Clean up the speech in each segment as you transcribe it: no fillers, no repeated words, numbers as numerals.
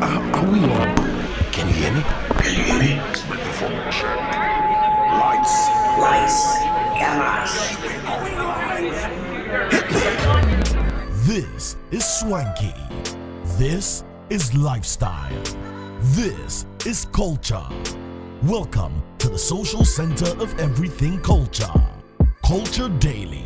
Are we on? Can you hear me? Can you hear me? Microphone check. Lights. Cameras. This is swanky. This is lifestyle. This is culture. Welcome to the social center of everything culture. Culture Daily.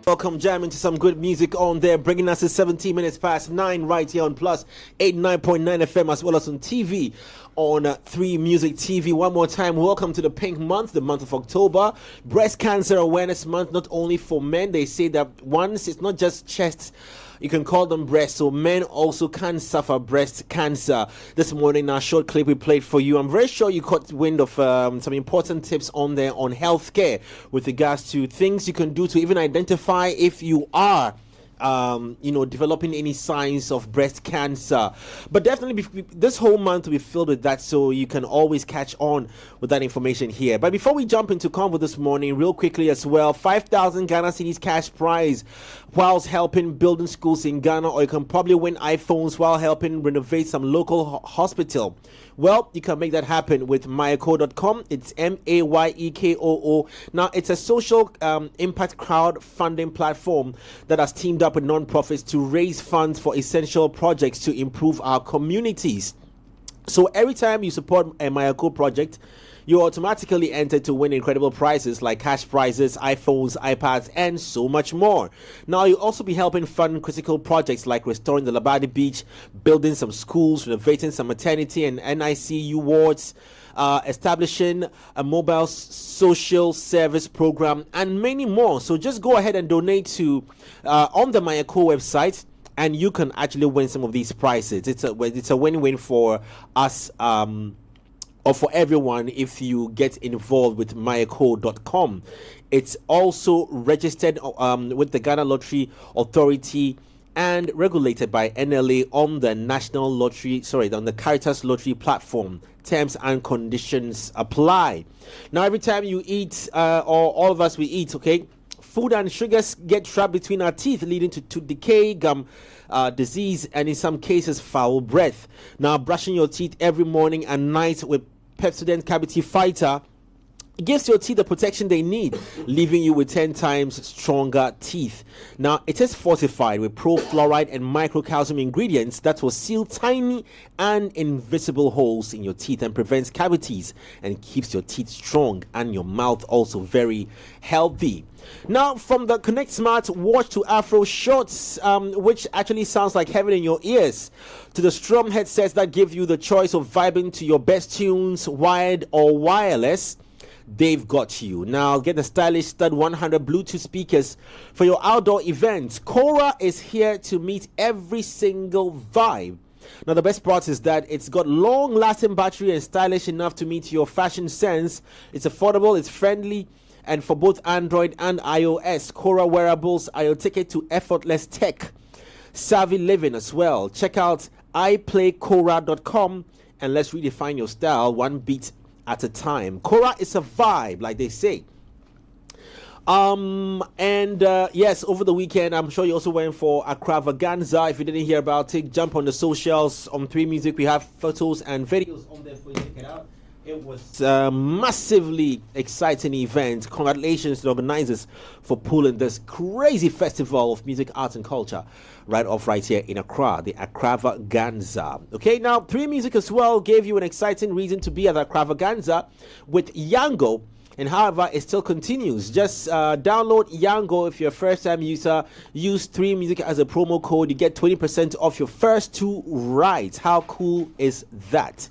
Welcome, jamming to some good music on there, bringing us to 17 minutes past 9 right here on Plus 89.9 FM, as well as on TV on 3 Music TV. One more time, welcome to the Pink Month, the month of October, Breast Cancer Awareness Month, not only for men. They say that once it's not just chest, you can call them breasts, so men also can suffer breast cancer. This morning, our short clip we played for you, I'm very sure you caught wind of some important tips on there on healthcare with regards to things you can do to even identify if you are developing any signs of breast cancer. But definitely this whole month will be filled with that, so you can always catch on with that information here. But before we jump into convo this morning, real quickly as well, 5,000 Ghana cedis cash prize whilst helping building schools in Ghana, or you can probably win iPhones while helping renovate some local hospital. Well, you can make that happen with mayeko.com. It's MAYEKOO. Now, it's a social impact crowdfunding platform that has teamed up with non-profits to raise funds for essential projects to improve our communities. So every time you support a Mayeko project, you automatically enter to win incredible prizes like cash prizes, iPhones, iPads, and so much more. Now, you'll also be helping fund critical projects like restoring the Labadi Beach, building some schools, renovating some maternity and NICU wards, establishing a mobile social service program, and many more. So just go ahead and donate to on the Mayeko website, and you can actually win some of these prizes. It's a win-win for us, or for everyone if you get involved with mayeko.com. It's also registered with the Ghana Lottery Authority and regulated by NLA on the on the Caritas Lottery platform. Terms and conditions apply. Now, every time you eat, or all of us we eat, okay, food and sugars get trapped between our teeth, leading to tooth decay, gum disease, and in some cases foul breath. Now, brushing your teeth every morning and night with Pepsodent Cavity Fighter gives your teeth the protection they need, leaving you with 10 times stronger teeth. Now, it is fortified with pro-fluoride and microcalcium ingredients that will seal tiny and invisible holes in your teeth and prevents cavities and keeps your teeth strong and your mouth also very healthy. Now, from the Connect Smart Watch to Afro Shorts, which actually sounds like heaven in your ears, to the Strom headsets that give you the choice of vibing to your best tunes, wired or wireless, they've got you. Now, get the stylish Stud 100 Bluetooth speakers for your outdoor events. Cora is here to meet every single vibe. Now, the best part is that it's got long-lasting battery and stylish enough to meet your fashion sense. It's affordable, it's friendly, and for both Android and iOS. Cora wearables are your ticket to effortless tech savvy living as well. Check out iPlayCora.com and let's redefine your style one beat at a time. Cora is a vibe, like they say. Yes, over the weekend, I'm sure you also went for a Crowdfunding. If you didn't hear about it, jump on the socials on 3 Music. We have photos and videos on there for you to check it out. It was a massively exciting event. Congratulations to the organizers for pulling this crazy festival of music, arts, and culture right here in Accra, the Crowdfunding. Okay, now 3 Music as well gave you an exciting reason to be at the Crowdfunding with Yango. And however, it still continues. Just download Yango if you're a first-time user. Use 3 Music as a promo code. You get 20% off your first 2 rides. How cool is that?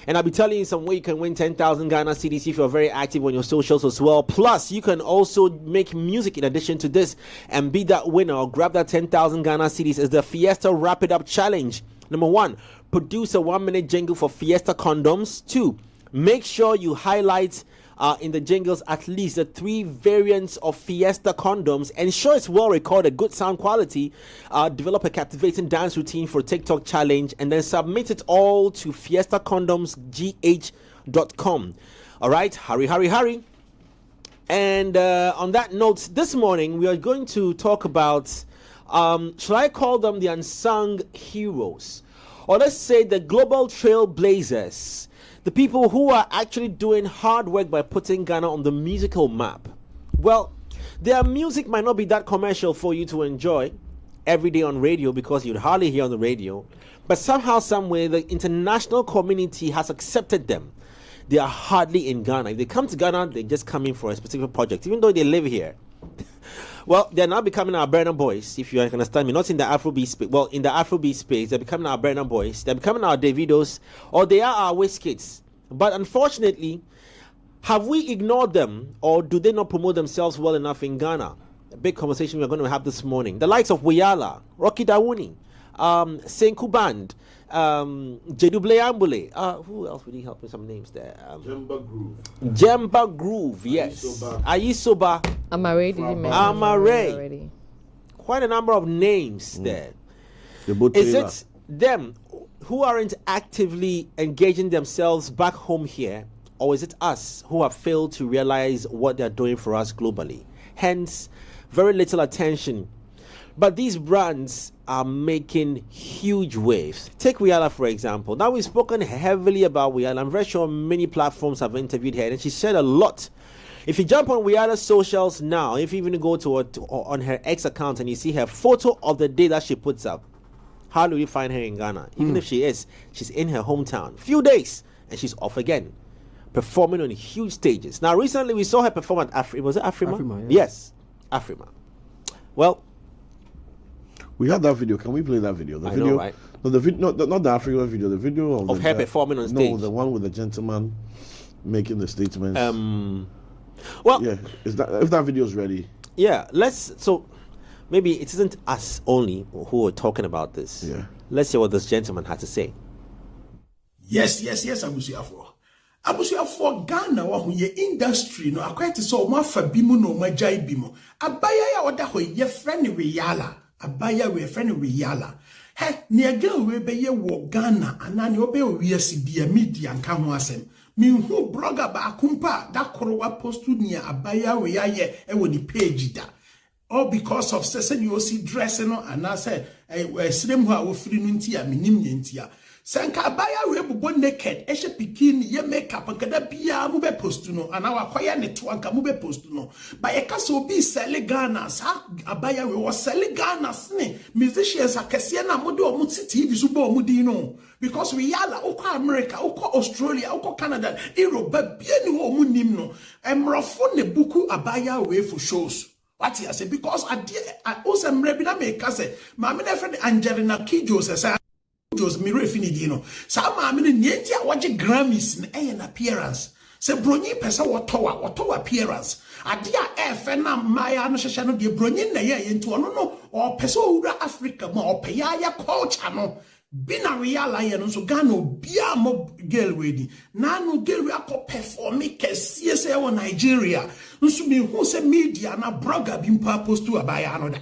And I'll be telling you some way you can win 10,000 Ghana cedis if you're very active on your socials as well. Plus, you can also make music in addition to this and be that winner or grab that 10,000 Ghana cedis as the Fiesta Wrap It Up Challenge. Number 1, produce a 1-minute jingle for Fiesta condoms. 2, make sure you highlight in the jingles at least the 3 variants of Fiesta condoms. Ensure it's well recorded, good sound quality. Develop a captivating dance routine for TikTok challenge, and then submit it all to fiestacondomsgh.com. All right, hurry. And on that note, this morning we are going to talk about Shall I call them the unsung heroes? Or let's say the Global-Trailblazers, the people who are actually doing hard work by putting Ghana on the musical map. Well, their music might not be that commercial for you to enjoy every day on radio, because you'd hardly hear on the radio, but somehow, someway, the international community has accepted them. They are hardly in Ghana. If they come to Ghana, they just come in for a specific project, even though they live here. Well, they're now becoming our Burna Boys, if you understand me. Not in the Afrobeat space. Well, in the Afrobeat space, they're becoming our Burna Boys. They're becoming our Davidos, or they are our Wizkids. But unfortunately, have we ignored them, or do they not promote themselves well enough in Ghana? A big conversation we're going to have this morning. The likes of Wiyala, Rocky Dawuni, Senku Band, Jedouble Ambule. Who else would he help with some names there? Jemba Groove, yes. Ayisoba. Amare, did you mention? Amare. Quite a number of names there. Is it them who aren't actively engaging themselves back home here, or is it us who have failed to realize what they're doing for us globally? Hence, very little attention. But these brands are making huge waves. Take Wiyala, for example. Now, we've spoken heavily about Wiyala. I'm very sure many platforms have interviewed her, and she said a lot. If you jump on Wiyala's socials now, if you even go on her X account and you see her photo of the day that she puts up, how do you find her in Ghana? Even if she's in her hometown. Few days, and she's off again, performing on huge stages. Now, recently we saw her perform at was it Afrima? Afrima, yes, Afrima. Well, we have that video. Can we play that video? The I video, know, right? No, the video, not the African video. The video of her performing on stage. No, the one with the gentleman making the statements. Well, yeah, if that video is ready. Yeah, so maybe it isn't us only who are talking about this. Yeah, let's hear what this gentleman had to say. Yes, abusuafo Ghana wa ho ye industry no akwete so mo afa bi mu no mo agai bi mu abaya ya oda ho ye friend Wiyala abaya we friend Wiyala he ne again we be ye wo Ghana anani obe owiase bia media nka ho asem minhu blogger ba akumpa da koro wa postu nia abaya we ya ye e wo ni page da, all because of sesen you see dress no anase sirem ho a wo firi no ntia minim ntia Sanka abaya we bubo naked, eshe pikini ye makeup nkada bia mu be post no ana wakwaya ne to anka mu be post no ba ye ka so bi sell Ghana sa abaya we was sell Ghana sne musicians akese na mo de o mu TV so bo mu din no, because we yala ukọ America ukọ Australia ukọ Canada Europe bia ni wo mu nim no emrofo ne buku abaya we for shows. What I say, because I also mrebina make say ma me na friend Angelina Kidjo say Jos mire finidi no sa ma me nienti a waje Grammys na an appearance se bronyi pesa woto appearance ade a efe na maya no hwehwe no de bronyi na ye nti ono no o pesa owura Africa ma o peya ya culture no bina Wiyala ye no so Ghana bia mo girl wedi na no girl we akọ perform kesie se wo Nigeria nso me hu se media na blogger bi mpa post to abaya no da.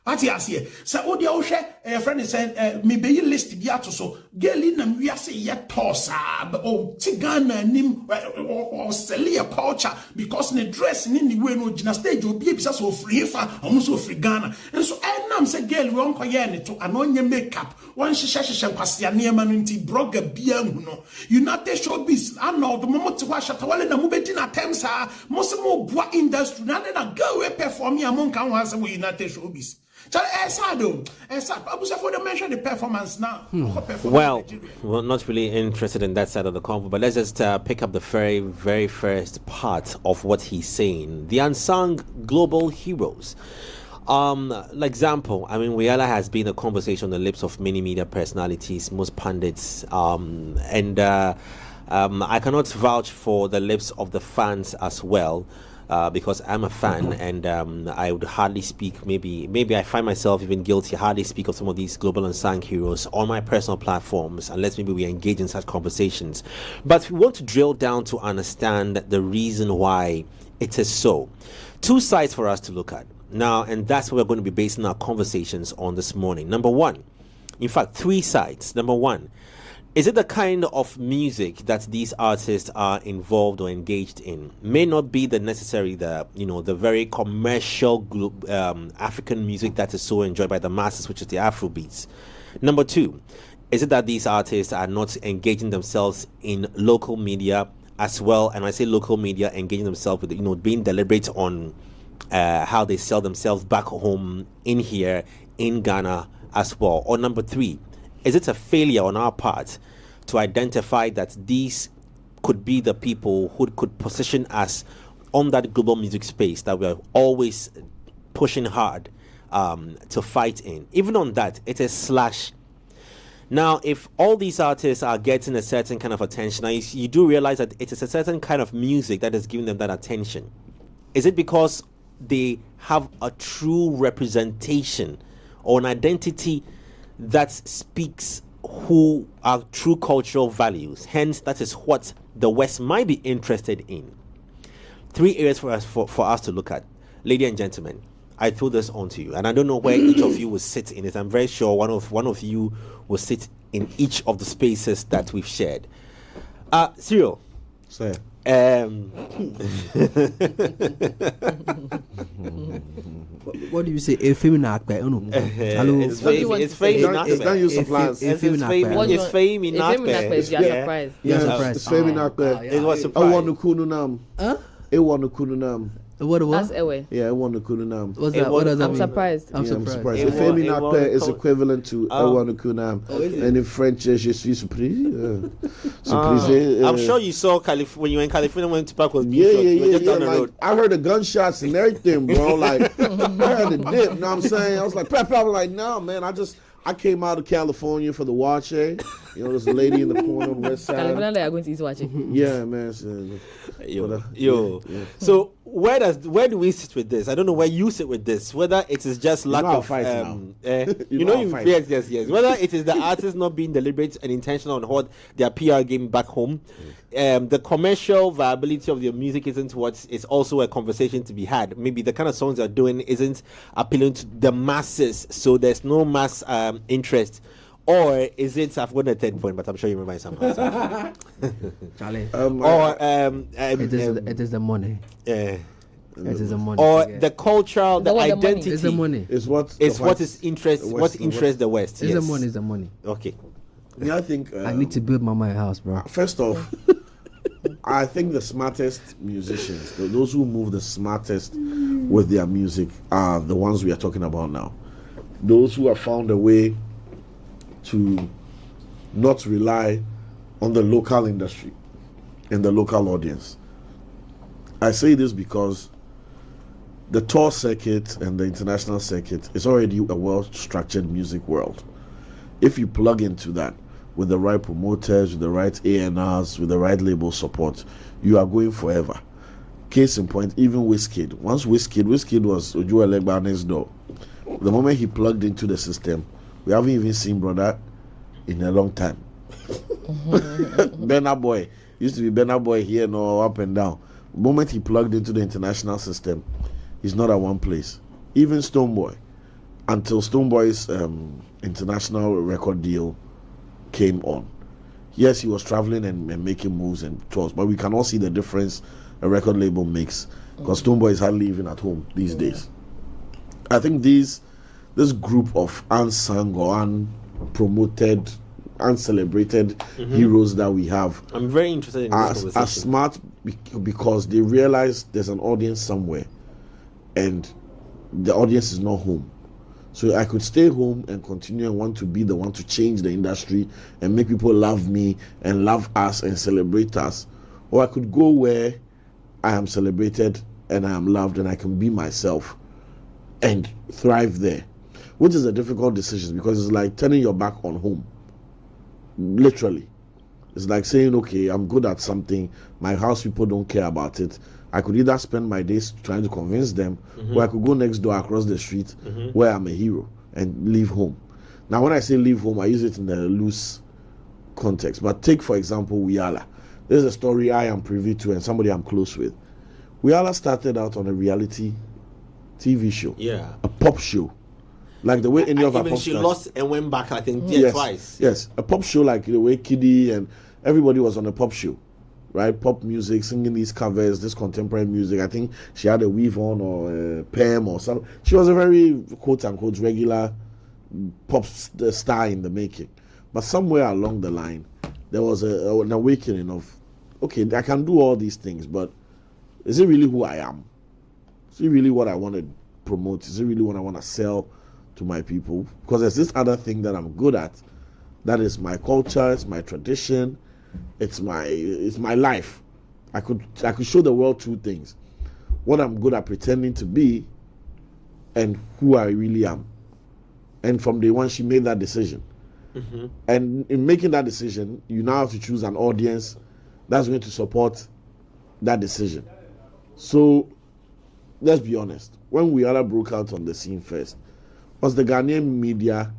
What you say? So, what you say? Friend said, me be list bi ato so. Girl na we say ye tosa, o Tigana nim or Celia culture because ne dress ni way no gina stage obi ebisa so free fa, almost so free Ghana. And so nam say girl we onko ye ne to anonye makeup. One shisha kwase na ma no nti blogger bia hu no. United Showbiz ano the moment wa shatawale na mu be di na tem sa mo se mo boa industry na na girl we perform ya mon kan wa say we United Showbiz. Mention the performance now. Well, we're not really interested in that side of the convo, but let's just pick up the very, very first part of what he's saying. The unsung global heroes. Like example, I mean, Wiyala has been a conversation on the lips of many media personalities, most pundits, and I cannot vouch for the lips of the fans as well. Because I'm a fan, and I would hardly speak, maybe I find myself even guilty, hardly speak of some of these global unsung heroes on my personal platforms, unless maybe we engage in such conversations. But we want to drill down to understand the reason why it is so. Two sides for us to look at now, and that's what we're going to be basing our conversations on this morning. Number one, in fact, three sides. Number one, Is it the kind of music that these artists are involved or engaged in? May not be the necessary, the very commercial African music that is so enjoyed by the masses, which is the Afrobeats. Number two, is it that these artists are not engaging themselves in local media as well? And I say local media, engaging themselves with being deliberate on how they sell themselves back home in here in Ghana as well. Or number three, is it a failure on our part to identify that these could be the people who could position us on that global music space that we're always pushing hard to fight in? Even on that, it is slash. Now, if all these artists are getting a certain kind of attention, now you do realize that it is a certain kind of music that is giving them that attention. Is it because they have a true representation or an identity that speaks who are true cultural values? Hence, that is what the West might be interested in. Three areas for us to look at. Ladies and gentlemen, I throw this on to you, and I don't know where each of you will sit in it. I'm very sure one of you will sit in each of the spaces that we've shared. Cyril. Say. What do you say? A film actor. Hello. It's fame. It's not use of lines. It's fame in surprised. You're surprised. It's fame in actor. It was surprise. I want to kununam. Huh? I want to kununam. What? That's Ewe. Yeah, I want to kununam. What's that? What does that I'm mean? surprised. I'm Yeah, I'm surprised. surprised. The fame in actor is equivalent to I want to kunam. is it? And in French, je suis surpris. Surprise. I'm sure you saw when you were in California when Tupac was being Yeah, shot. You were just down the like, road. I heard the gunshots and everything, bro. Like, I had the dip, you know what I'm saying? I was like, Pep, I was like, no, man, I came out of California for the watch, there's a lady in the corner on the west side. California, they are going to eat watching. Yeah, man. So, Yo. yeah. So where do we sit with this? I don't know where you sit with this. Whether it is just lack know I'll of fight now. yes. Whether it is the artist not being deliberate and intentional on what their PR game back home. The commercial viability of your music isn't what is also a conversation to be had. Maybe the kind of songs they're doing isn't appealing to the masses, so there's no mass interest. Or is it? I've got a 10 point, but I'm sure you remember something. Charlie. It is the money. It is the money. Or the cultural, the identity. It's the money. It's what interests the West. It's the money. It's the money. Okay. Yeah, I think I need to build my house, bro. First off, I think the smartest musicians, those who move the smartest with their music, are the ones we are talking about now. Those who have found a way to not rely on the local industry and the local audience. I say this because the tour circuit and the international circuit is already a well-structured music world. If you plug into that with the right promoters, with the right A&Rs, with the right label support, you are going forever. Case in point, even Wizkid. Once Wizkid was Ojo Elegba next door. The moment he plugged into the system, we haven't even seen brother in a long time. Burna Boy used to be Burna Boy here, no, up and down. The moment he plugged into the international system, he's not at one place. Even Stonebwoy, until Stonebwoy's international record deal came on. Yes, he was traveling and making moves and tours, but we can all see the difference a record label makes, because Stonebwoy is hardly even at home these days. I think this group of unsung or unpromoted, uncelebrated heroes that we have, I'm very interested in this conversation. Are smart because they realize there's an audience somewhere and the audience is not home. So I could stay home and continue and want to be the one to change the industry and make people love me and love us and celebrate us. Or I could go where I am celebrated and I am loved and I can be myself and thrive there, which is a difficult decision because it's like turning your back on home. Literally. It's like saying, okay, I'm good at something, my house people don't care about it. I could either spend my days trying to convince them, or I could go next door across the street where I'm a hero and leave home. Now, when I say leave home, I use it in the loose context. But take, for example, Wiala. There's a story I am privy to and somebody I'm close with. Wiala started out on a reality TV show, a pop show. Like the way any of our even pop she stars. lost and went back, I think, Yes, twice. yes, a pop show like the way Kiddy and everybody was on a pop show, right? Pop music, singing these covers, this contemporary music. I think she had a weave on or a perm or something. She was a very quote unquote regular pop star in the making. But somewhere along the line, there was an awakening of, okay, I can do all these things, but is it really who I am? Is it really what I want to promote? Is it really what I want to sell to my people? Because there's this other thing that I'm good at. That is my culture, it's my tradition, it's my life. I could show the world two things: what I'm good at pretending to be, and who I really am. And from day one, she made that decision. Mm-hmm. And in making that decision, you now have to choose an audience that's going to support that decision. So let's be honest. When Wiala broke out on the scene first, was the Ghanaian media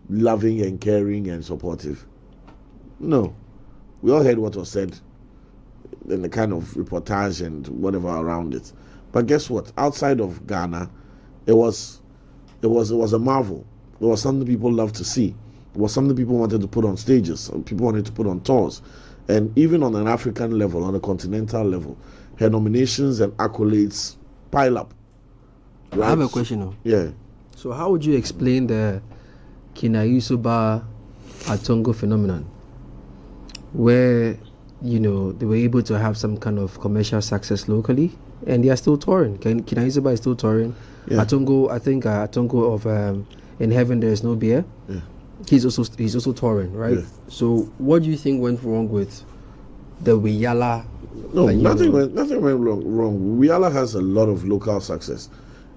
loving and caring and supportive? No. We all heard what was said in the kind of reportage and whatever around it. But guess what? Outside of Ghana, it was a marvel. It was something people loved to see. It was something people wanted to put on stages, and people wanted to put on tours. And even on an African level, on a continental level, her nominations and accolades pile up. Right? I have a question now. Yeah. So how would you explain the Kinayusuba Atongo phenomenon, where they were able to have some kind of commercial success locally, and they are still touring? Kinayusuba is still touring. Yeah. Atongo, I think Atongo of In Heaven There Is No Beer. Yeah. He's also touring, right? Yeah. So what do you think went wrong with the Wiala? No, nothing went wrong. Wiala has a lot of local success,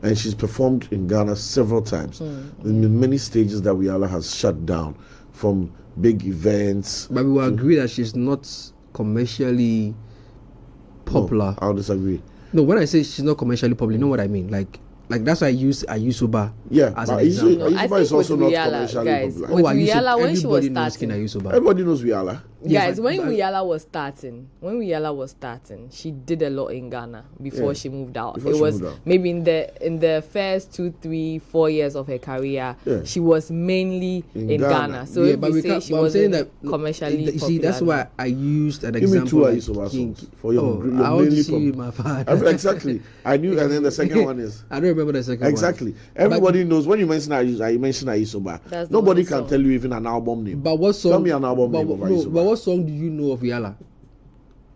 and she's performed in Ghana several times. In many stages that Wiala has shut down, from big events. But we will agree that she's not commercially popular. No, I'll disagree. No, when I say she's not commercially popular, you know what I mean? Like that's why I use Ayusoba. Yeah, as an example. Ayusoba is also not Wiala, commercially guys, popular. with Wiala, when she was starting, Everybody knows Wiala. Guys, when Wiala was starting, she did a lot in Ghana before she moved out. Maybe in the first 2, 3, 4 years of her career, she was mainly in Ghana. So if we say she wasn't commercially popular. See, that's why I used an example. Give me 2 Ayusoba songs for your I want to see my father. Exactly. I knew, and then the second one is. I don't remember the second one. Exactly. Everybody knows when you mention Ayusoba. Nobody can tell you even an album name. But what song? Tell me an album name of Ayusoba. But what song do you know of Wiala?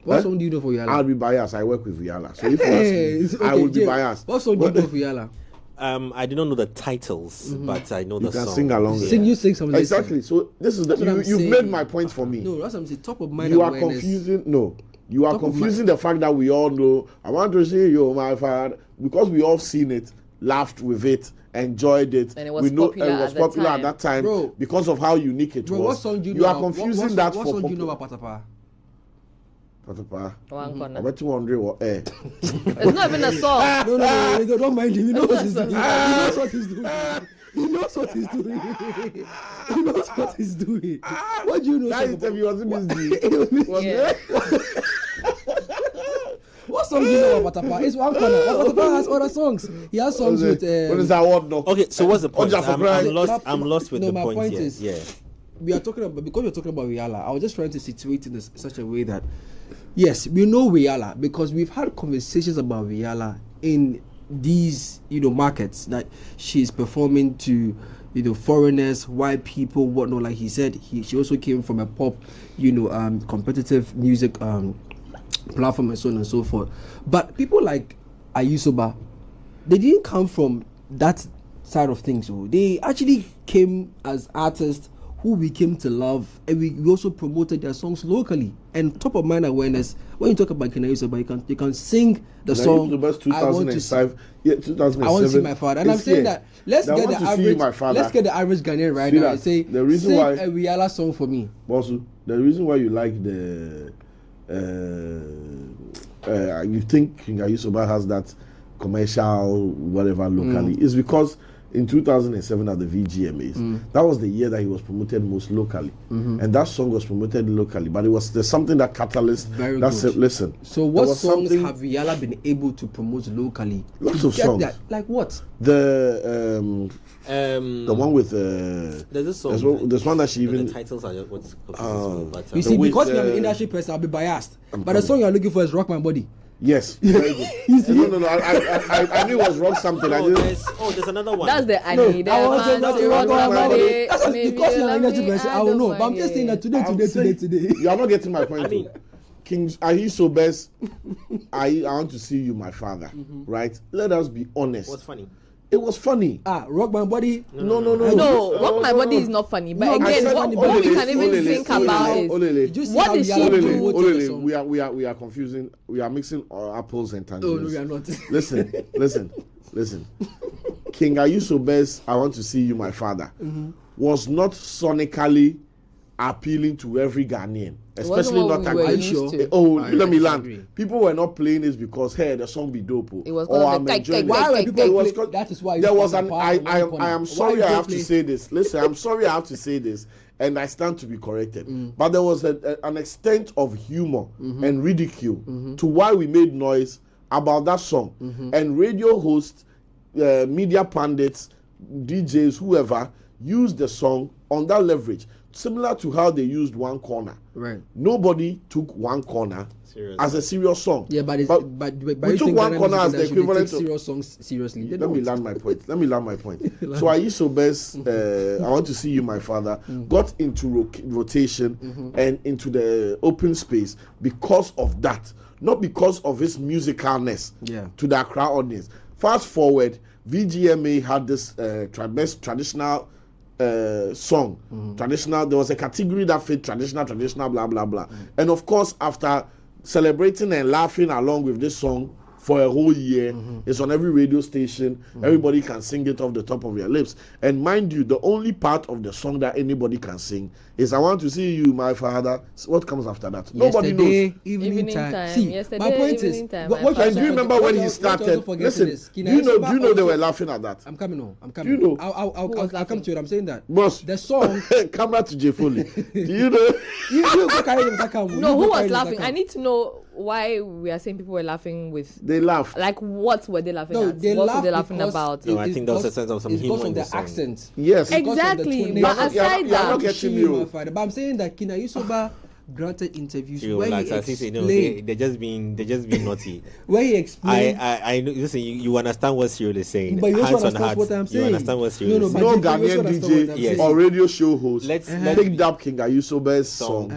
What song do you know for Wiala? I'll be biased. I work with Wiala. So if you ask me, I will be biased. What song do you know of Wiala? I do not know the titles, but I know the song. You can sing along. You sing something. Exactly. So this is you've made my point for me. No, that's what I'm saying. Top of mind you awareness. Are confusing. No, you are confusing the fact that we all know. I want to see you, my father, because we all seen it, laughed with it, enjoyed it. And it was popular at that time, bro, because of how unique it was. What song do you know? You are confusing that for. What song do you know about Patapa? Patapa. I bet you wondering what. It's not even a song. No, don't mind him. You know what he's doing. He knows what he's doing. He knows what he's doing. He knows what he's doing. What do you know? That interview wasn't busy. What song do you know about Patapa? It's one corner. Patapa has other songs. He has songs with. What is that word now? Okay, so what's the point? I'm lost with the point. My point is, we are talking about, because we're talking about Wiala, I was just trying to situate it in such a way that, yes, we know Wiala because we've had conversations about Wiala in these, markets that she's performing to, foreigners, white people, whatnot. Like he said, she also came from a pop, competitive music platform and so on and so forth. But people like Ayusoba, they didn't come from that side of things. So they actually came as artists who we came to love, and we also promoted their songs locally. And top of mind awareness, when you talk about Ayusoba, you can sing the song. The best 2005, 2007. I want to see my father, and I'm saying that let's get the average Ghanaian right now and say, the reason sing why, a Wiala song for me. Also, the reason why you like you think King Ayusoba has that commercial whatever locally is because in 2007 at the VGMAs. That was the year that he was promoted most locally, and that song was promoted locally. But there's something that catalyst. Very that's good. it. Listen. So what songs have Rihanna been able to promote locally? Lots of songs. Like what? The one with there's this song. there's one that she even. The titles are what's You see, because I'm an industry person, I'll be biased. But the song you're looking for is "Rock My Body." Yes, very good. No. I knew it was wrong something. There's another one. That's the Annie. I was saying that's Rock My Body. That's because you're an industry person. I will know. But I'm just saying that today. You are not getting my point. I mean, King, are you so best? I want to see you, my father. Right? Let us be honest. What's funny? It was funny. Rock My Body. No, Rock My Body is not funny. But again, what we can even think about is what did she do? We are confusing. We are mixing apples and tangerines. No, we are not. Listen. King, are you so best? I want to see you, my father. Was not sonically appealing to every Ghanaian, especially not Ghanaian. Let me land. People were not playing this because the song be dope. It was enjoying why were people that is why there was an. I am sorry I have to say this. Listen, I'm sorry I have to say this, and I stand to be corrected. But there was an extent of humor and ridicule to why we made noise about that song, and radio hosts, media pundits, DJs, whoever used the song on that leverage. Similar to how they used One Corner. Right. Nobody took One Corner as a serious song. Yeah, but we took One Corner as the equivalent of serious songs seriously. Let me land my point. So Aisha Best, I want to see you, my father, got into rotation and into the open space because of that, not because of his musicalness to the Accra audience. Fast forward, VGMA had this best traditional song, traditional. There was a category that fit traditional, blah blah blah. And of course, after celebrating and laughing along with this song for a whole year, it's on every radio station. Everybody can sing it off the top of their lips. And mind you, the only part of the song that anybody can sing is "I want to see you, my father." What comes after that? Nobody knows. Evening time. See, yesterday, my point is, and do you remember when he started? Listen, do you know they were laughing at that? I'm coming on. Do you know? I'll come to it. I'm saying that. Boss, the song. Camera to J Foley. Do you know? you go carry them. No, who was laughing? I need to know why we are saying people were laughing with. They laughed. Like, what were they laughing at? What were they laughing about? No, I think there was a sense of some humor in the song. Accent. Yes. Exactly. But aside that, you're not getting me. But I'm saying that Kina Yusoba granted interviews where like he explained. They're just being naughty. Where he explained. I know. Listen, you understand what Cyril is saying. But you also understand what I'm saying. You understand what Cyril is saying. No Ghanaian DJ or radio show host picked up King Ayusoba's song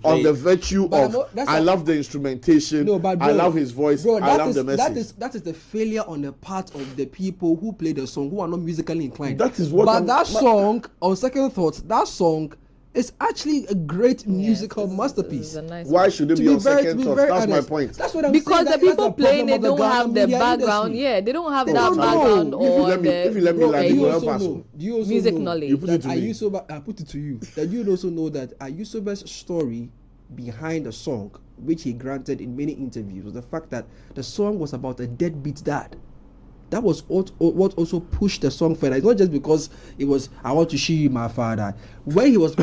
on the virtue of I love the instrumentation. No, but bro, I love his voice. Bro, I love the message. That is the failure on the part of the people who play the song who are not musically inclined. That is what. But that song, on second thoughts, that song. It's actually a great musical masterpiece. Why should it be on second thought? That's my point. That's what I'm because saying. The people playing it don't have the background. Yeah, they don't have that background or if you let me like, you also know music knowledge. You put it to me. I put it to you that you also know that Ayusoba's story behind the song, which he granted in many interviews, was the fact that the song was about a deadbeat dad. That was what also pushed the song further. It's not just because it was "I want to see you, my father." When he was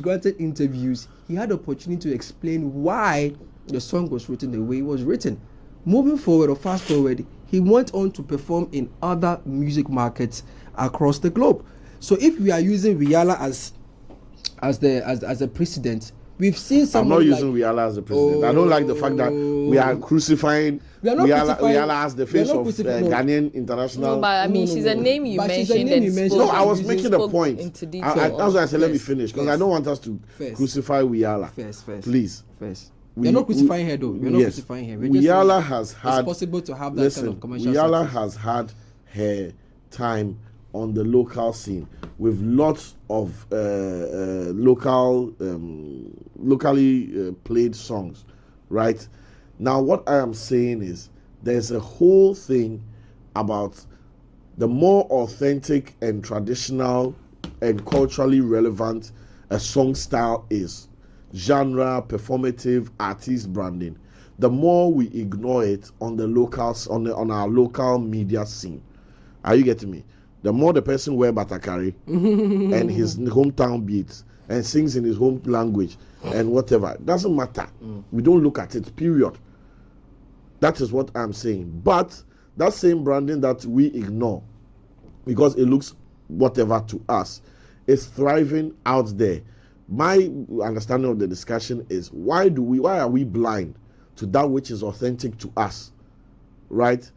granted interviews, he had the opportunity to explain why the song was written the way it was written. Moving forward or fast forward, he went on to perform in other music markets across the globe. So if we are using Rihanna as a precedent, we've seen some. I'm not using Rihanna as a president. I don't like the fact that we are crucifying Rihanna as the face of Ghanaian international. No, but I mean, she's a name you mentioned. No, I was making a point. That's why I said let me finish because I don't want us to crucify Rihanna. Please. You're not crucifying her though. You're not crucifying her. Rihanna has had. It's possible to have that kind of commercial. Rihanna has had her time on the local scene with lots of locally played songs, right? Now what I am saying is there's a whole thing about the more authentic and traditional and culturally relevant a song style is, genre, performative, artist branding, the more we ignore it on the locals, on our local media scene, Are you getting me? The more the person wear batakari and his hometown beats and sings in his home language and whatever, doesn't matter. We don't look at it, period. That is what I'm saying. But that same branding that we ignore because it looks whatever to us is thriving out there. My understanding of the discussion is why are we blind to that which is authentic to us, right?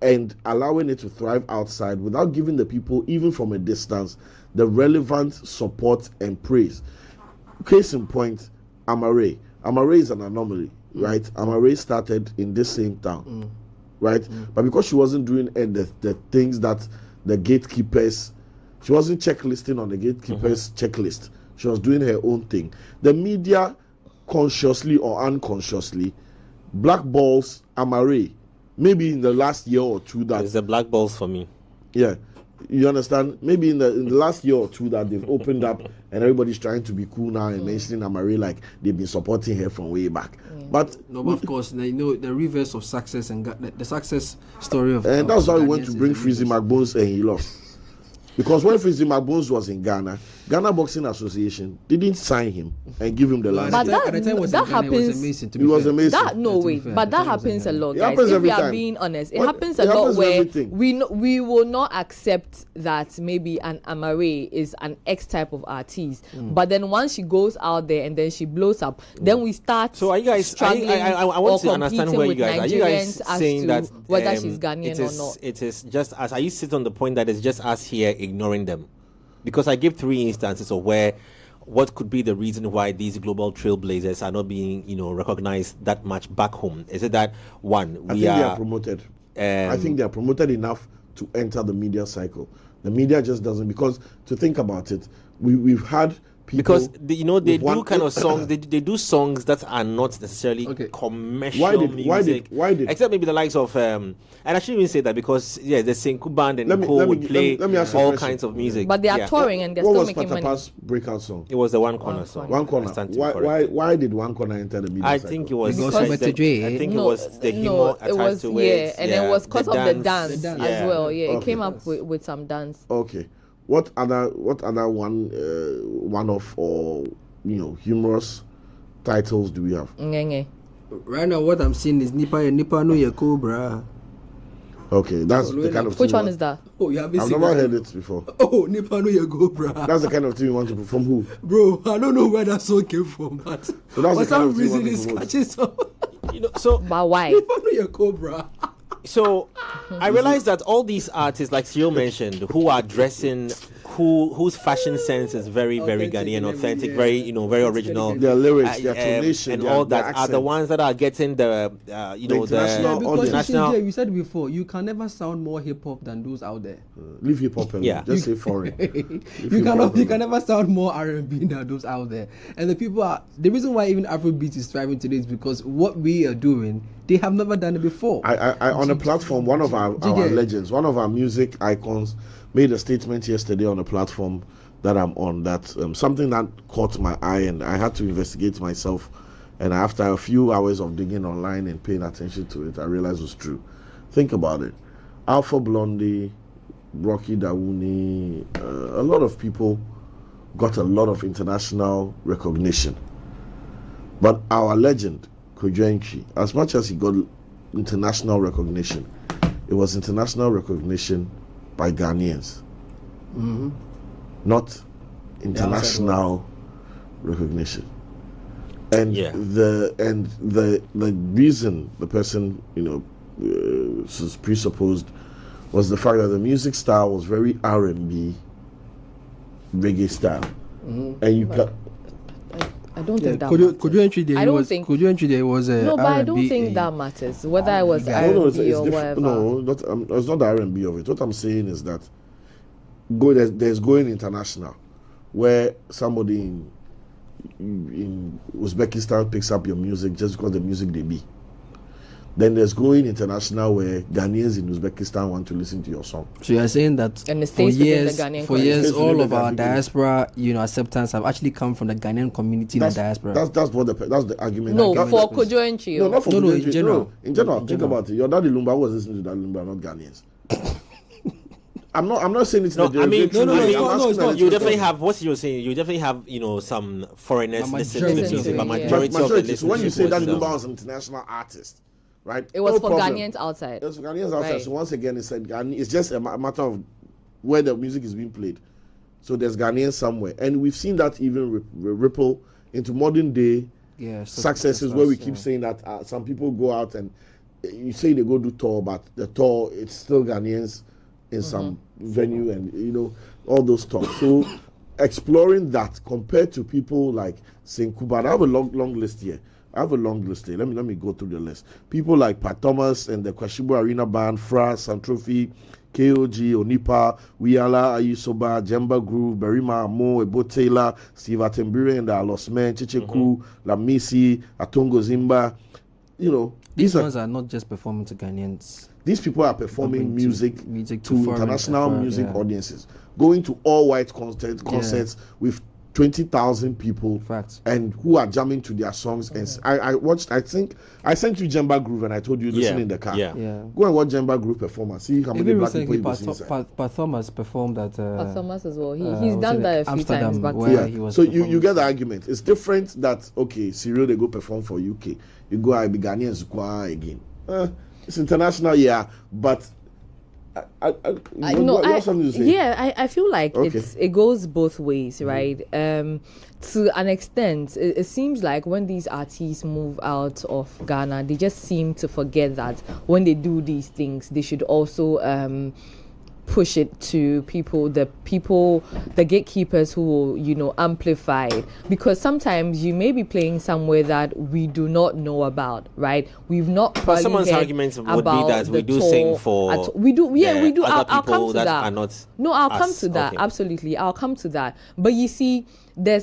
And allowing it to thrive outside without giving the people, even from a distance, the relevant support and praise. Case in point, Amare. Amare is an anomaly, right? Amare started in this same town, right? But because she wasn't doing the things that the gatekeepers, she wasn't checklisting on the gatekeepers' checklist. She was doing her own thing. The media, consciously or unconsciously, blackballs Amare. Maybe in the last year or two that... It's the black balls for me. Yeah. You understand? Maybe in the last year or two that they've opened up and everybody's trying to be cool now and mentioning Amare like they've been supporting her from way back. But of course, you know, the reverse of success and the success story of... And that's why we went to bring Frizzy McBones and he lost. Because when Frizzy McBones was in Ghana Boxing Association didn't sign him and give him the license. But that happens. It was amazing. But that happens a lot, guys. Happens if we are time. being honest, it happens a lot where we will not accept that maybe an Amare is an X type of artiste. But then once she goes out there and then she blows up, then we start. So are you guys? I want to understand where you guys are. You guys saying that whether she's Ghanaian or not? It is just as. Are you sit on the point that it's just us here ignoring them? Because I give 3 instances of where what could be the reason why these global trailblazers are not being, recognized that much back home. Is it that one? I think they are promoted. I think they are promoted enough to enter the media cycle. The media just doesn't, because to think about it, we've had people, because they do kind of songs. They do songs that are not necessarily commercial music. Why did? Except maybe the likes of and I shouldn't even say that because the Senku band and Co would play all kinds of music. But they are touring and they're still making money. What was Patapa's breakout song? It was the One Corner song. One Corner. Why did One Corner enter the media cycle? I think it was because it was the humor attached to it. And it was because of the dance as well. Yeah, it came up with some dance. Okay. What other one-off or humorous titles do we have? Right now, what I'm seeing is Nipa no ya Cobra. Okay, that's the kind of. Which one is that? Oh, you haven't I've seen never that? heard it before. Oh, Nipa no ya Cobra. That's the kind of thing you want to perform. Who? Bro, I don't know where that song came from, but So that's for the kind some of thing you reason want to it's promote. catchy song. So but why? Nipa no ya Cobra. So I realized that all these artists, like Cyril mentioned, who are dressing, whose fashion sense is very, very Ghanaian, authentic, very, very original. Their lyrics, their tonation, and their, all that their are the ones that are getting the, international Because international. we said before, you can never sound more hip hop than those out there. Leave hip hop alone. Yeah. Just say foreign. You can never sound more R&B than those out there. And the reason why even Afrobeat is thriving today is because what we are doing, they have never done it before. I on a platform, one of our legends, one of our music icons, made a statement yesterday on a platform that I'm on that something that caught my eye and I had to investigate myself. And after a few hours of digging online and paying attention to it, I realized it was true. Think about it. Alpha Blondy, Rocky Dawuni, a lot of people got a lot of international recognition. But our legend, Kojo, as much as he got international recognition, it was international recognition by Ghanaians, not international recognition. And the reason the person was presupposed was the fact that the music style was very R&B, reggae style, and you can. I don't think that Kojo entry there was a no, but I R&B, don't think that matters whether I was R&B or whatever. No, it's not the R&B of it. What I'm saying is that there's going international, where somebody in Uzbekistan picks up your music just because the music they be. Then there's going international where Ghanaians in Uzbekistan want to listen to your song. So you are saying that And it for stays within years, the Ghanaian for years, community. all of our diaspora, acceptance have actually come from the Ghanaian community in the diaspora. That's the argument. No, that for Kojo entry. No, not for No, Kojo in entry. general. No, in general, think about it. Your daddy Lumba was listening to that Lumba, not Ghanaians. I'm not saying it's No, the I mean, derogatory way. I'm asking that you definitely have what you're saying. You definitely have, some foreigners listen to the majority music, of but it, majority of the Majority. So when you say listenership that was, Nuba was an international artist, right? It was No for problem. Ghanaians outside. It was for Ghanaians outside. Right. So once again, it's just a matter of where the music is being played. So there's Ghanaians somewhere, and we've seen that even ripple into modern day successes where we keep saying that some people go out and you say they go do tour, but the tour it's still Ghanaians in some venue, and all those talks. So exploring that compared to people like Senkuba, I have a long list here. Let me go through the list. People like Pat Thomas and the Kwashibu Arena Band, Fra, Santrophi, KOG, Onipa, Wiala, Ayusoba, Jemba Groove, Berima, Mo, Ebo Taylor, Steve Atembire and the Los Men, Chicheku, Lamisi, Atongo Zimba. These ones are not just performing to Ghanaians. These people are performing music to international music audiences, going to all white concerts with 20,000 people, and who are jamming to their songs. And I watched. I think I sent you Jemba Groove, and I told you listen in the car. Yeah. Go and watch Jemba Groove performance. See how many black people you see inside. Pat Thomas performed at. Pat Thomas as well. He's done that a few times back. He was so you get the argument. It's different that Cyril they go perform for UK. You go I be Ghanaians again. It's international, but. I feel like it goes both ways, right? To an extent, it seems like when these artists move out of Ghana, they just seem to forget that when they do these things, they should also push it to the gatekeepers who will, amplify it. Because sometimes you may be playing somewhere that we do not know about, right? We've not probably someone's heard argument would about be that we do sing for we do. I'll come to that that. are not No, I'll come us. to that. Okay. Absolutely, I'll come to that. But you see, there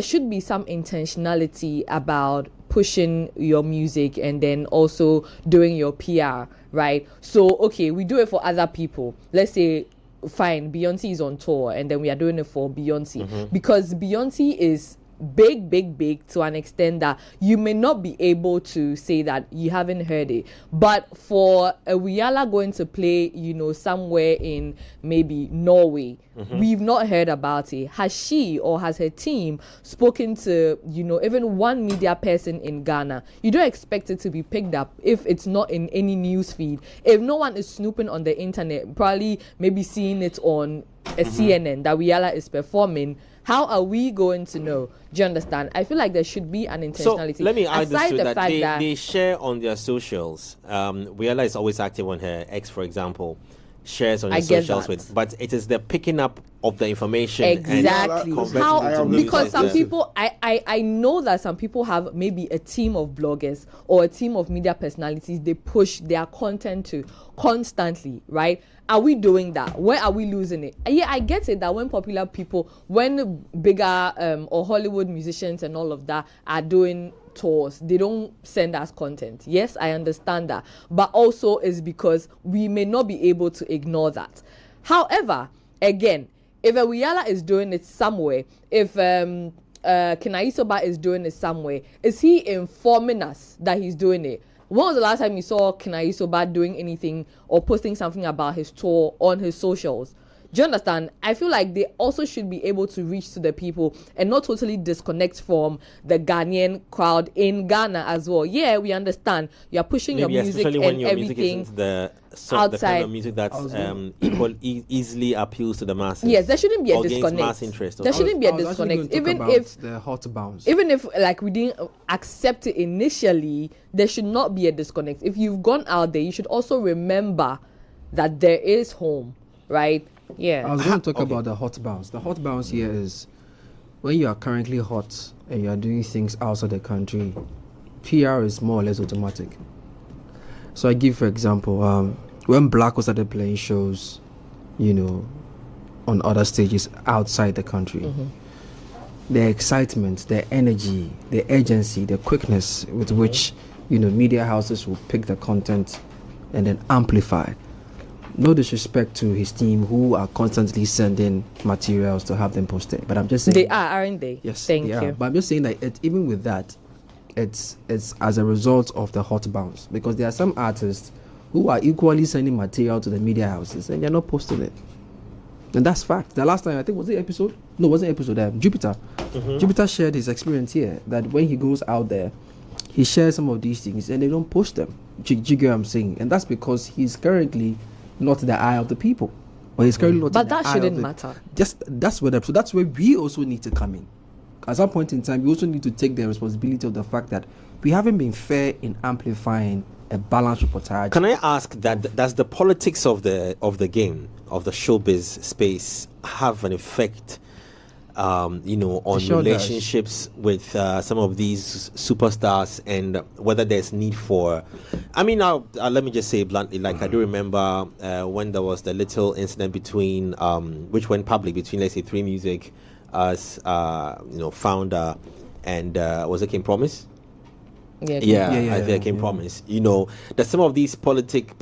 should be some intentionality about pushing your music and then also doing your PR, right? So, we do it for other people. Let's say, fine, Beyonce is on tour and then we are doing it for Beyonce. Because Beyonce is big to an extent that you may not be able to say that you haven't heard it. But for a Wiala going to play, somewhere in maybe Norway, we've not heard about it. Has she or has her team spoken to, even one media person in Ghana? You don't expect it to be picked up if it's not in any news feed. If no one is snooping on the internet, probably maybe seeing it on a CNN that Wiala is performing, how are we going to know? Do you understand? I feel like there should be an intentionality. So let me add this to that. Fact that they share on their socials. Wiala is always active on her ex, for example, shares on her socials but it is the picking up of the information. Exactly. Because some people, I know that some people have maybe a team of bloggers or a team of media personalities they push their content to constantly, right? Are we doing that? Where are we losing it? Yeah, I get it that when popular people, when bigger or Hollywood musicians and all of that are doing tours, they don't send us content. Yes, I understand that. But also it's because we may not be able to ignore that. However, again, if a Wiala is doing it somewhere, if Kenaisoba is doing it somewhere, is he informing us that he's doing it? When was the last time you saw Kenaisoba doing anything or posting something about his tour on his socials? Do you understand? I feel like they also should be able to reach to the people and not totally disconnect from the Ghanaian crowd in Ghana as well. Yeah, we understand. You are pushing your music and when your everything music isn't outside. the kind of music that easily appeals to the masses. Yes, there shouldn't be a disconnect. Mass interest. There shouldn't be a disconnect. Even if the hot bounce. Even if we didn't accept it initially, there should not be a disconnect. If you've gone out there, you should also remember that there is home, right? Yeah. I was going to talk about the hot bounce. The hot bounce here is when you are currently hot and you are doing things outside the country, PR is more or less automatic. So I give, for example, when Black was started playing shows, on other stages outside the country, the excitement, the energy, the urgency, the quickness with which, media houses will pick the content and then amplify. No disrespect to his team who are constantly sending materials to have them posted, but I'm just saying they are, aren't they? Yes, thank you. You. But I'm just saying that even with that, it's as a result of the hot bounce, because there are some artists who are equally sending material to the media houses and they're not posting it. And that's fact. The last time, I think, was it episode? No, it wasn't episode. Jupiter. Jupiter shared his experience here that when he goes out there, he shares some of these things and they don't post them. Do you get what I'm saying? And that's because he's currently not the eye of the people. Or he's currently not But in the that eye shouldn't of matter. That's where we also need to come in. At some point in time, we also need to take the responsibility of the fact that we haven't been fair in amplifying a balanced reportage. Can I ask that does the politics of the game, of the showbiz space, have an effect, on relationships with some of these superstars, and whether there's need for? I mean, let me just say bluntly, like I do remember when there was the little incident between, which went public between, let's say, 3 Music, as founder, and was it King Promise? I think King Promise. That some of these political,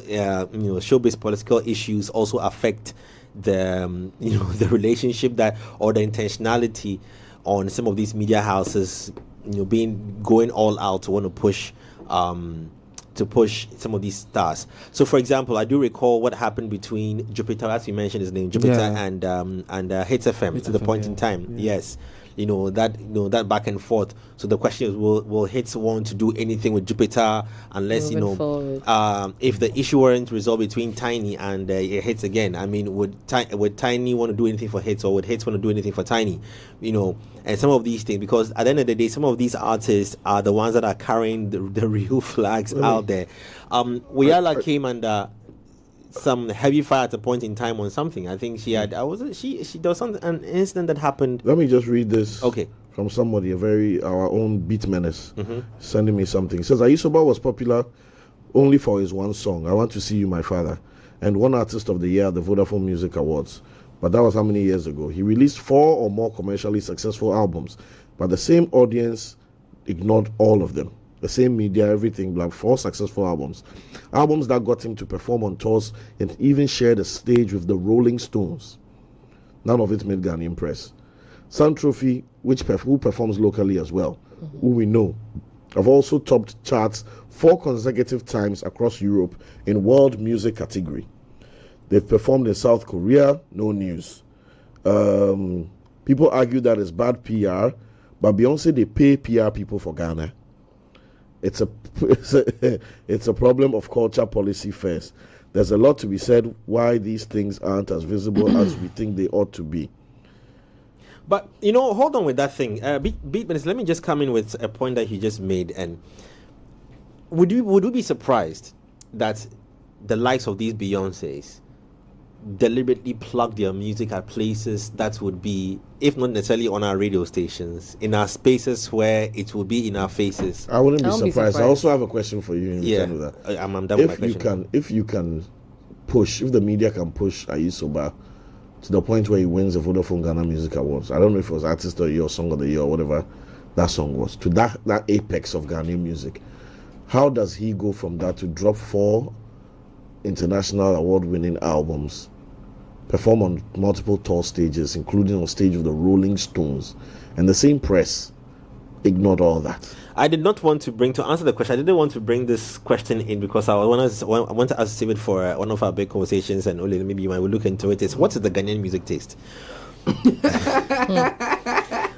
showbiz political issues also affect the, the relationship or the intentionality on some of these media houses, going all out to want to push some of these stars. So, for example, I do recall what happened between Jupiter, as you mentioned his name, Jupiter, and Hits FM at the point in time. Yes. That back and forth. So the question is, will Hits want to do anything with Jupiter unless if the issue weren't resolved between Tiny and Hits again? I mean, would Tiny want to do anything for Hits, or would Hits want to do anything for Tiny? And some of these things, because at the end of the day, some of these artists are the ones that are carrying the real flags out there. Wiyala came under some heavy fire at a point in time on something. I think there was an incident that happened. Let me just read this. Okay. From somebody, our own beat menace, sending me something. It says Ayisoba was popular only for his one song, I Want to See You, My Father, and won Artist of the Year at the Vodafone Music Awards. But that was how many years ago? He released 4 or more commercially successful albums, but the same audience ignored all of them. The same media, everything, like 4 successful albums that got him to perform on tours and even share the stage with the Rolling Stones. None of it made Ghanaian press. Sun Trophy, who performs locally as well, who we know, have also topped charts 4 consecutive times across Europe in world music category. They've performed in South Korea, no news. People argue that it's bad PR, but Beyonce, they pay PR people for Ghana. It's a problem of culture policy first. There's a lot to be said why these things aren't as visible as we think they ought to be. But hold on with that thing. Beatman, let me just come in with a point that he just made. And would you be surprised that the likes of these Beyoncés deliberately plug their music at places that would be, if not necessarily on our radio stations, in our spaces where it will be in our faces? I wouldn't be surprised. I also have a question for you in return of that. I'm done with my question. If the media can push Ayisoba to the point where he wins the Vodafone Ghana Music Awards, I don't know if it was Artist of the Year or Song of the Year or whatever that song was, to that apex of Ghanaian music, how does he go from that to drop 4 international award-winning albums, perform on multiple tour stages, including on stage with the Rolling Stones, and the same press ignored all that? I did not want to answer the question. I didn't want to bring this question in because I want to ask David for one of our big conversations, and only maybe you might look into it. Is what is the Ghanaian music taste?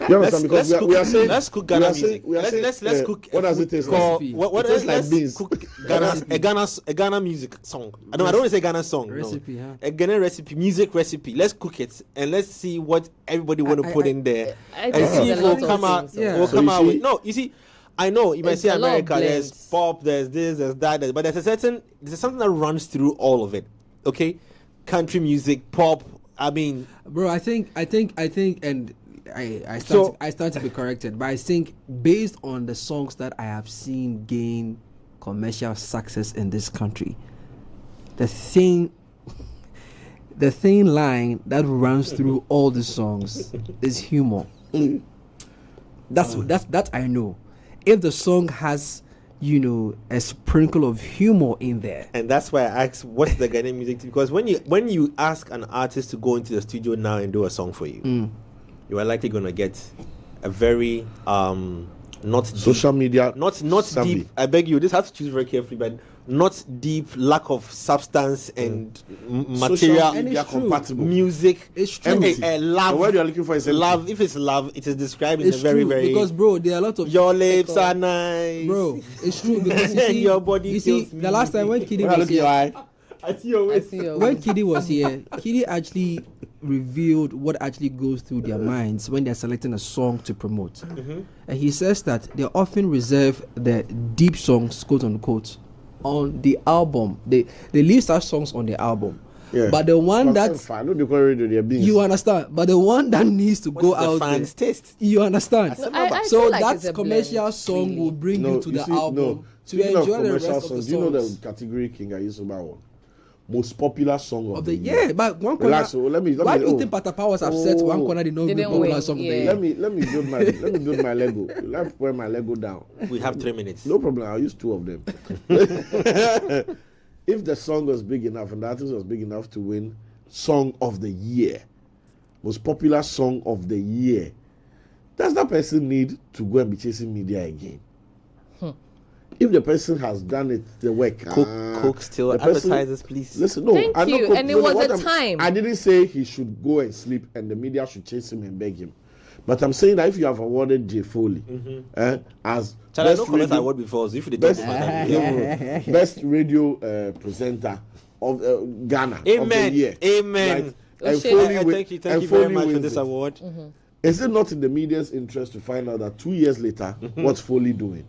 You understand? Because we are saying let's cook Ghana music. Let's cook. What does it taste like? What is like beans? Cook a Ghana music song. I don't want to say Ghana song. Recipe, no. A Ghana recipe, music recipe. Let's cook it and let's see what everybody want to put in there and see if it will come out. Will come out with you see. I know you might say America. There's pop. There's this. There's that. But there's something that runs through all of it. Okay, country music, pop. I mean, bro, I think, and I start to be corrected, but I think based on the songs that I have seen gain commercial success in this country, the thin line that runs through all the songs is humor. That's I know. If the song has, a sprinkle of humor in there, and that's why I asked what's the Ghanaian music, because when you ask an artist to go into the studio now and do a song for you, you are likely going to get a very not social deep, media, not deep. I beg you, this has to choose very carefully, but not deep, lack of substance and material, Social And media it's true. compatible. music. It's true. Love. The word you're looking for is love. If it's love, it is described in It's a very, true, very. because bro, there are a lot of Your lips are nice, bro. It's true because you see, Your body You see, kills me. the last time when Kiddy When I was look at your here, eye, I see your I waist. see your when way. Kiddy was here, Kiddy actually revealed what actually goes through their minds when they're selecting a song to promote. And he says that they often reserve the deep songs, quote unquote, on the album. They leave such songs on the album. yeah. But the one that I know they call radio their beans. you understand, but the one that needs to go What's the out fans' there, taste? you understand. I So feel like it's that a commercial blend, song really. will bring you to the see, album to Speaking of enjoy the rest commercial of the songs, do you know the songs category king I used to buy one? Most popular song of the year. But one corner, Relax, let me. why do you think Pata Power was upset? One corner did not They be didn't popular win, song of the yeah. year. Let me build my Lego. Let me put my Lego down. We have 3 minutes. No problem. I'll use 2 of them. If the song was big enough and the artist was big enough to win Song of the Year, most popular song of the year, does that person need to go and be chasing media again? If the person has done it, the work. Coke still the person- advertisers, please. Listen, no. Thank I'm not you, Coke- and it no, was what a I'm- time. I didn't say he should go and sleep and the media should chase him and beg him. But I'm saying that if you have awarded Jay Foley as Shall I best not collect radio- award before? So if they don't best, comment, best radio presenter of Ghana of the Amen. year. Amen. Right? Oh, And shit. Foley Thank you and very Foley much for wins this it. award. Is it not in the media's interest to find out that 2 years later, what's Foley doing?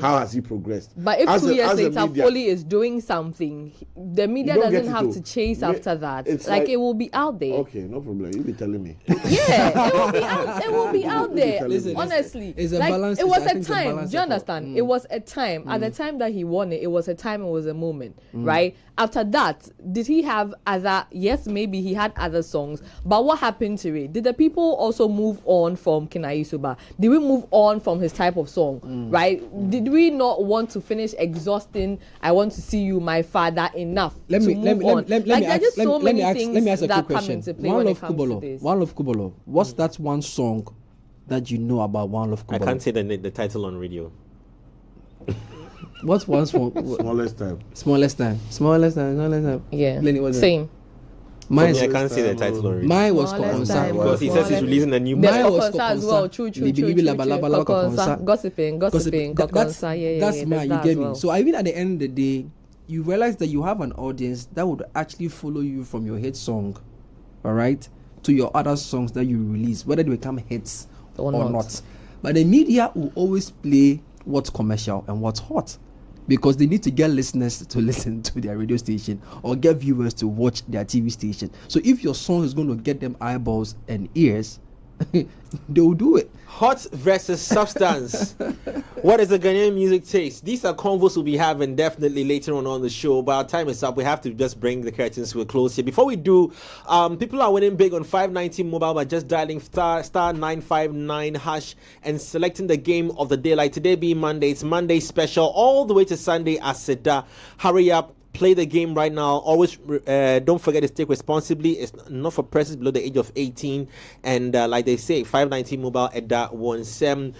How has he progressed? But if As 2 a- years as a later media- Foley is doing something, the media You don't doesn't get it have though. to chase Yeah, after that. it's Like like- it will be out there. Okay, no problem. You be telling me. Yeah, it will be out. It will be out there. Listen, Honestly, it's a like balance- it was I a think it's a time. balance Do you of all. understand? It was a time. At the time that he won it, it was a time. It was a moment, right? After that, did he have other? Yes, maybe he had other songs. But what happened to it? Did the people also move on from Kinaisuba? Did we move on from his type of song? Right? Did we not want to finish exhausting? I want to see you, my father. Enough. Let me to let move me on. let me Like let me there are ask just so let me many ask things let me ask a that quick come question. into play One when Love it comes to Kubolo. this. One Love Kubolo. What's that one song that you know about One Love I Kubolo? can't say the title on radio. What's one song? Smallest time. Smallest time. Smallest time. Smallest time. Yeah. Lenny, what's it? Same. Mine, I can't say the title on radio. mine was Smallest Kokonsa. time. Because he says he's releasing a new There's Mine was Kokonsa as Kokonsa. well. True. Libi laba laba laba Kokonsa. Kokonsa. Gossiping. That's Kokonsa. Yeah. that's mine. there's You that get as me. well. So even at the end of the day, you realize that you have an audience that would actually follow you from your hit song, all right, to your other songs that you release, whether they become hits Or or not. not. But the media will always play what's commercial and what's hot, because they need to get listeners to listen to their radio station or get viewers to watch their TV station. So if your song is going to get them eyeballs and ears, they will do it. Hot versus substance. What is the Ghanaian music taste? These are convos we'll be having definitely later on the show. But our time is up. We have to just bring the curtains to a close here. Before we do, people are winning big on 590 mobile by just dialing star 959 hash and selecting the game of the day. Like today being Monday, it's Monday special all the way to Sunday. Aseda, hurry up. Play the game right now. Always don't forget to take responsibly. It's not for persons below the age of 18. And like they say, 590 mobile at that 17.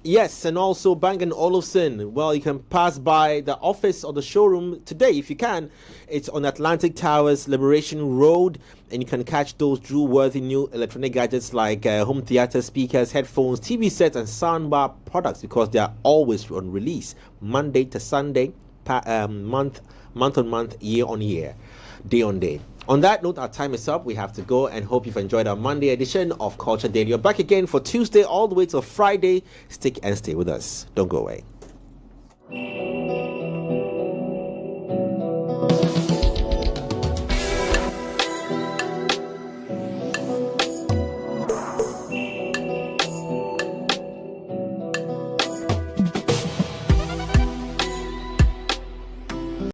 Yes, and also Bang & Olufsen. Well, you can pass by the office or the showroom today if you can. It's on Atlantic Towers, Liberation Road. And you can catch those Drew-worthy new electronic gadgets like home theater speakers, headphones, TV sets, and soundbar products, because they are always on release Monday to Sunday. Month on month, year on year, day on day. On that note, our time is up. We have to go, and hope you've enjoyed our Monday edition of Culture Daily. You're back again for Tuesday all the way till Friday. Stick and stay with us. Don't go away.